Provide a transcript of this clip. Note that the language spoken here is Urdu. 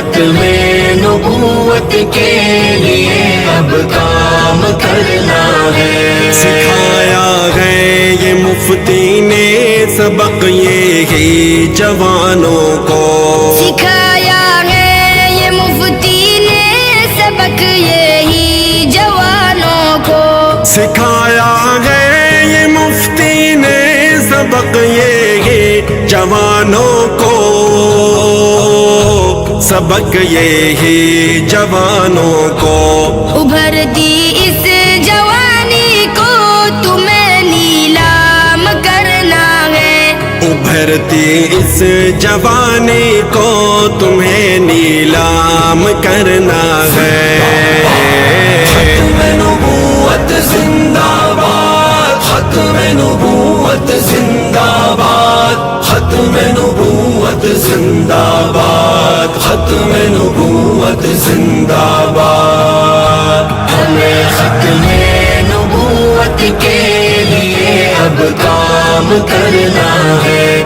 ختم نبوت کے لیے اب کام کرنا ہے۔ سکھایا ہے یہ مفتی نے سبق یہی جوانوں کو، سکھایا ہے یہ مفتی نے سبق یہی جوانوں کو، سکھایا ہے یہ مفتی نے سبق یہی جوانوں کو، سبق یہی جوانوں کو۔ ابھرتی اس جوانی کو تمہیں نیلام کرنا ہے، ابھرتی اس جوانی کو تمہیں نیلام کرنا ہے۔ ختم نبوت زندہ باد، ختم نبوت زندہ باد، ختم نبوت زندہ باد، ختم نبوت زندہ باد۔ ہمیں ختم نبوت کے لیے اب کام کرنا ہے۔